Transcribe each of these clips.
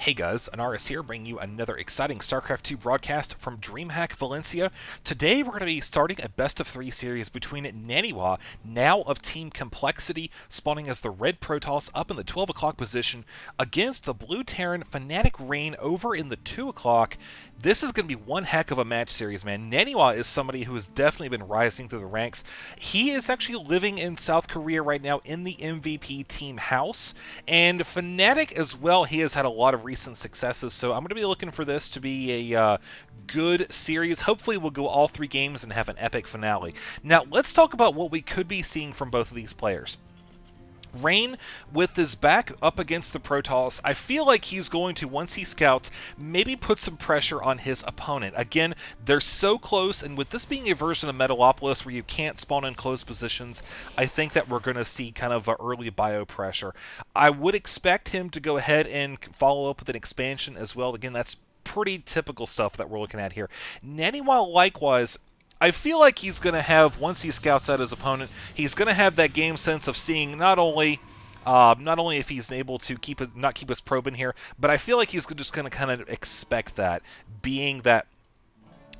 Hey guys, Anaris here, bringing you another exciting StarCraft 2 broadcast from DreamHack Valencia. Today we're going to be starting a best-of-3 series between Naniwa, now of Team Complexity, spawning as the red Protoss up in the 12 o'clock position, against the blue Terran FnaticRain over in the 2 o'clock. This is going to be one heck of a match series, man. Naniwa is somebody who has definitely been rising through the ranks. He is actually living in South Korea right now in the MVP team house, and Fnatic as well, he has had a lot of recent successes, so I'm going to be looking for this to be a good series. Hopefully we'll go all 3 games and have an epic finale. Now, let's talk about what we could be seeing from both of these players. Rain, with his back up against the Protoss, I feel like he's going to, once he scouts, maybe put some pressure on his opponent. Again, they're so close, and with this being a version of Metalopolis where you can't spawn in close positions, I think that we're going to see kind of an early bio pressure. I would expect him to go ahead and follow up with an expansion as well. Again, that's pretty typical stuff that we're looking at here. Naniwa, likewise, I feel like he's going to have, once he scouts out his opponent, he's going to have that game sense of seeing not only if he's able to not keep his probe in here, but I feel like he's just going to kind of expect that, being that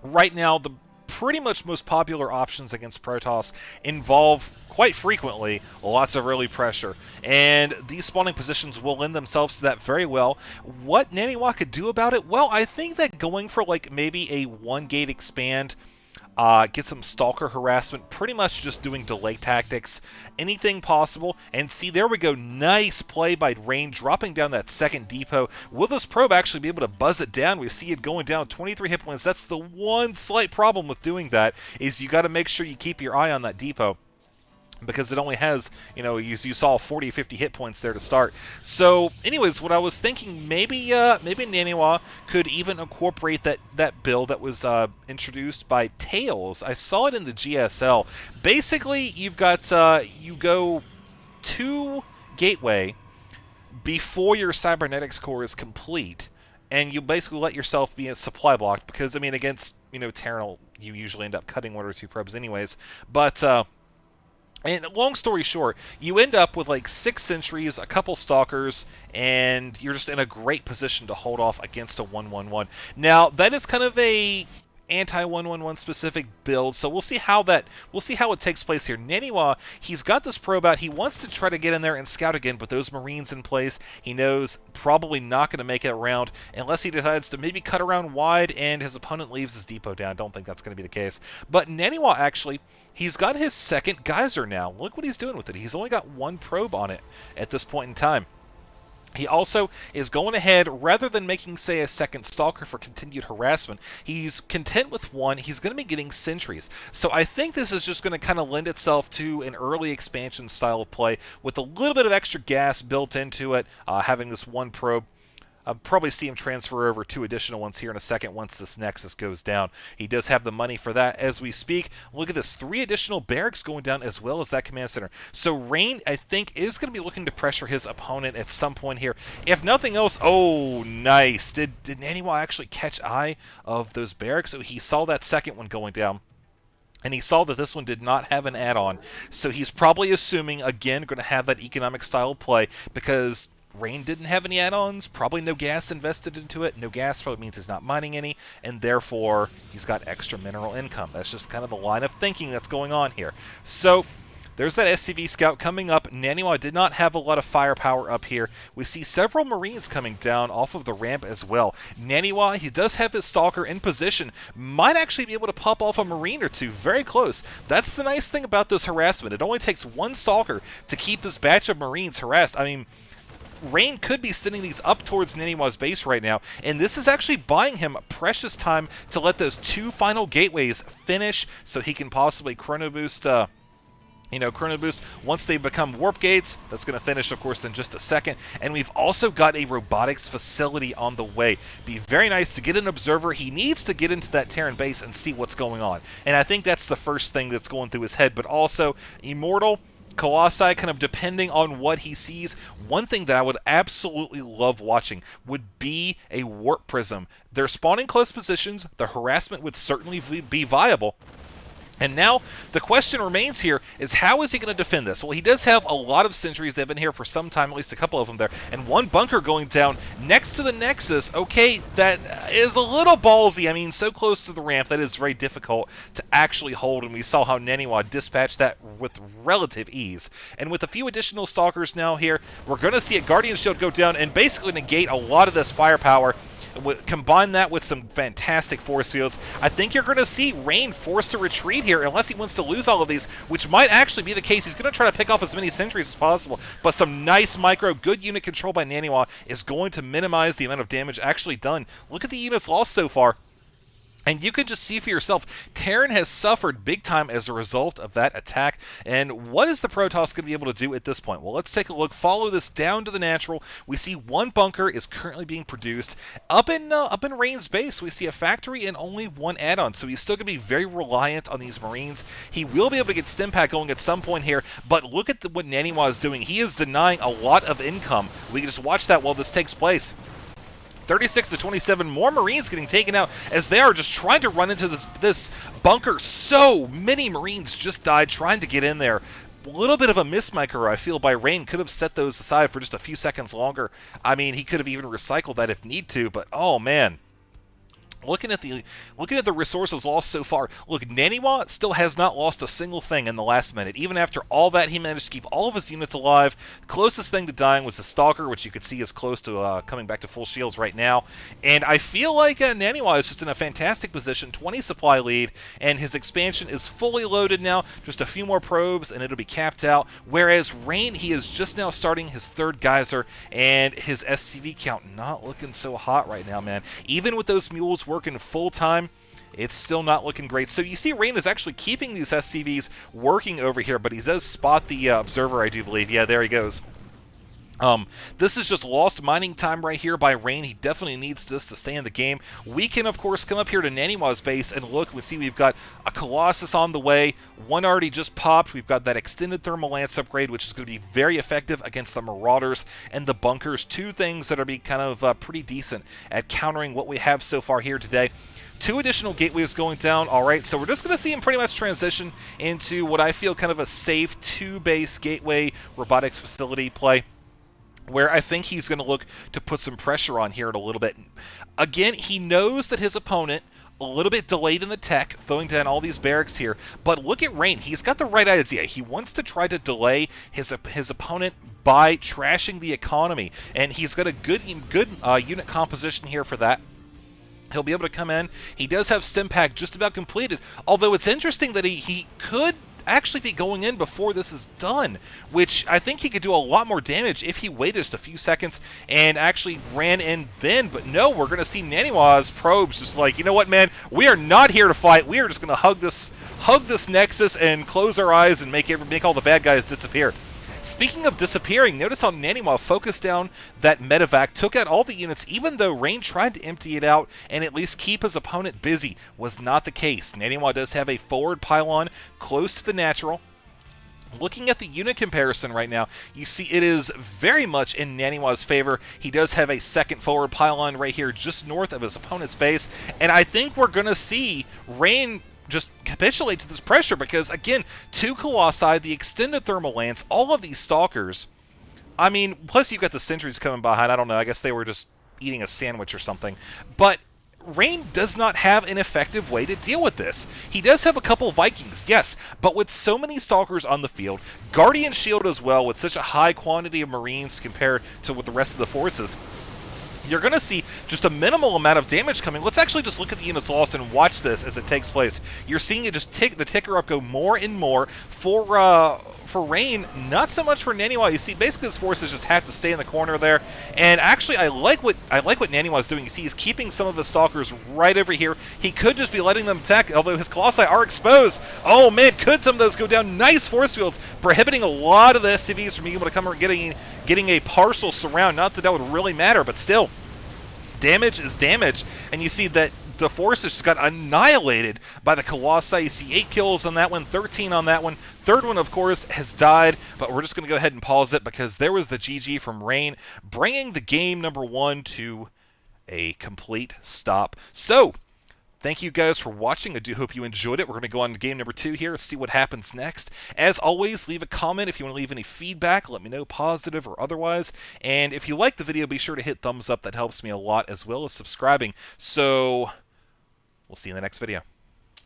right now the pretty much most popular options against Protoss involve quite frequently lots of early pressure, and these spawning positions will lend themselves to that very well. What Naniwa could do about it? Well, I think that going for like maybe a 1-gate expand, get some stalker harassment, pretty much just doing delay tactics, anything possible. And see, there we go, nice play by Rain, dropping down that second depot. Will this probe actually be able to buzz it down? We see it going down 23 hit points. That's the one slight problem with doing that, is you got to make sure you keep your eye on that depot, because it only has, you saw 40, 50 hit points there to start. So, anyways, what I was thinking, maybe Naniwa could even incorporate that build that was introduced by Tails. I saw it in the GSL. Basically, you've got, you go 2 gateway before your cybernetics core is complete, and you basically let yourself be a supply blocked, because, I mean, against, Terran, you usually end up cutting 1 or 2 probes anyways. But, and long story short, you end up with like 6 sentries, a couple stalkers, and you're just in a great position to hold off against a 1-1-1. Now, that is kind of a anti-1-1-1 specific build, so we'll see how it takes place here. Naniwa, he's got this probe out. He wants to try to get in there and scout again, but those Marines in place, he knows probably not going to make it around unless he decides to maybe cut around wide and his opponent leaves his depot down. Don't think that's going to be the case. But Naniwa, actually, he's got his second geyser now. Look what he's doing with it. He's only got 1 probe on it at this point in time. He also is going ahead, rather than making, say, a second stalker for continued harassment, he's content with 1. He's going to be getting sentries. So I think this is just going to kind of lend itself to an early expansion style of play with a little bit of extra gas built into it, having this 1 probe. I'll probably see him transfer over 2 additional ones here in a second once this Nexus goes down. He does have the money for that as we speak. Look at this, 3 additional barracks going down as well as that command center. So Rain, I think, is going to be looking to pressure his opponent at some point here. If nothing else, oh, nice. Did Naniwa actually catch eye of those barracks? So he saw that second one going down, and he saw that this one did not have an add-on. So he's probably assuming, again, going to have that economic style play, because Rain didn't have any add-ons, probably no gas invested into it. No gas probably means he's not mining any, and therefore he's got extra mineral income. That's just kind of the line of thinking that's going on here. So there's that SCV scout coming up. Naniwa did not have a lot of firepower up here. We see several Marines coming down off of the ramp as well. Naniwa, he does have his stalker in position, might actually be able to pop off a Marine or 2, very close. That's the nice thing about this harassment. It only takes 1 stalker to keep this batch of Marines harassed. I mean, Rain could be sending these up towards Naniwa's base right now, and this is actually buying him precious time to let those 2 final gateways finish, so he can possibly chrono boost, chrono boost once they become warp gates. That's going to finish, of course, in just a second. And we've also got a robotics facility on the way. Be very nice to get an observer. He needs to get into that Terran base and see what's going on, and I think that's the first thing that's going through his head. But also, Immortal, Colossi, kind of depending on what he sees. One thing that I would absolutely love watching would be a warp prism. They're spawning close positions. The harassment would certainly be viable. And now the question remains here, is how is he going to defend this? Well, he does have a lot of sentries. They've been here for some time, at least a couple of them there, and one bunker going down next to the Nexus. Okay, that is a little ballsy. I mean, so close to the ramp, that is very difficult to actually hold, and we saw how Naniwa dispatched that with relative ease. And with a few additional Stalkers now here, we're going to see a Guardian Shield go down and basically negate a lot of this firepower. Combine that with some fantastic force fields, I think you're going to see Rain forced to retreat here unless he wants to lose all of these, which might actually be the case. He's going to try to pick off as many sentries as possible, but some nice micro, good unit control by Naniwa is going to minimize the amount of damage actually done. Look at the units lost so far. And you can just see for yourself, Terran has suffered big time as a result of that attack. And what is the Protoss going to be able to do at this point? Well, let's take a look. Follow this down to the natural. We see one bunker is currently being produced. Up in Rain's base, we see a factory and only one add-on. So he's still going to be very reliant on these Marines. He will be able to get Stimpak going at some point here. But look at what Naniwa is doing. He is denying a lot of income. We can just watch that while this takes place. 36 to 27, more Marines getting taken out as they are just trying to run into this bunker. So many Marines just died trying to get in there. A little bit of a mismicro, I feel, by Rain. Could have set those aside for just a few seconds longer. I mean, he could have even recycled that if need to, but oh man. Looking at the resources lost so far, look, Naniwa still has not lost a single thing in the last minute. Even after all that, he managed to keep all of his units alive. The closest thing to dying was the Stalker, which you could see is close to coming back to full shields right now. And I feel like Naniwa is just in a fantastic position, 20 supply lead, and his expansion is fully loaded now. Just a few more probes, and it'll be capped out. Whereas Rain, he is just now starting his third geyser, and his SCV count not looking so hot right now, man. Even with those mules working full time, it's still not looking great. So you see Rain is actually keeping these SCVs working over here, but he does spot the observer, I do believe. Yeah, there he goes. This is just lost mining time right here by Rain. He definitely needs this to stay in the game. We can, of course, come up here to Naniwa's base and look. We see we've got a Colossus on the way. One already just popped. We've got that extended thermal lance upgrade, which is going to be very effective against the Marauders and the bunkers. Two things that are be kind of pretty decent at countering what we have so far here today. Two additional gateways going down. All right, so we're just going to see him pretty much transition into what I feel kind of a safe two-base gateway robotics facility play, where I think he's going to look to put some pressure on here in a little bit. Again, he knows that his opponent a little bit delayed in the tech, throwing down all these barracks here, but look at Rain. He's got the right idea. He wants to try to delay his opponent by trashing the economy, and he's got a good unit composition here for that. He'll be able to come in. He does have Stimpak just about completed, although it's interesting that he could actually be going in before this is done, which I think he could do a lot more damage if he waited just a few seconds and actually ran in then. But no, we're going to see Naniwa's probes just like, you know what, man, we are not here to fight. We are just going to hug this Nexus and close our eyes and make all the bad guys disappear. Speaking of disappearing, notice how Naniwa focused down that medevac, took out all the units, even though Rain tried to empty it out and at least keep his opponent busy. Was not the case. Naniwa does have a forward pylon close to the natural. Looking at the unit comparison right now, you see it is very much in Naniwa's favor. He does have a second forward pylon right here just north of his opponent's base, and I think we're going to see Rain just capitulate to this pressure because, again, two Colossi, the extended thermal lance, all of these Stalkers. I mean, plus you've got the sentries coming behind. I don't know. I guess they were just eating a sandwich or something. But Rain does not have an effective way to deal with this. He does have a couple Vikings, yes, but with so many Stalkers on the field, Guardian Shield as well, with such a high quantity of Marines compared to with the rest of the forces, you're going to see just a minimal amount of damage coming. Let's actually just look at the units lost and watch this as it takes place. You're seeing it just the ticker up go more and more for Rain, not so much for Naniwa. You see, basically his forces just have to stay in the corner there. And actually, I like what Naniwa is doing. You see, he's keeping some of his Stalkers right over here. He could just be letting them attack, although his Colossi are exposed. Oh man, could some of those go down? Nice force fields, prohibiting a lot of the SCVs from being able to come and getting a partial surround. Not that would really matter, but still, damage is damage. And you see that the forces just got annihilated by the Colossi. You see 8 kills on that one, 13 on that one. Third one, of course, has died, but we're just going to go ahead and pause it because there was the GG from Rain, bringing the game number 1 to a complete stop. So, Thank you guys for watching. I do hope you enjoyed it. We're going to go on to game number 2 here and see what happens next. As always, leave a comment if you want to leave any feedback. Let me know, positive or otherwise. And if you like the video, be sure to hit thumbs up. That helps me a lot, as well as subscribing. So we'll see you in the next video.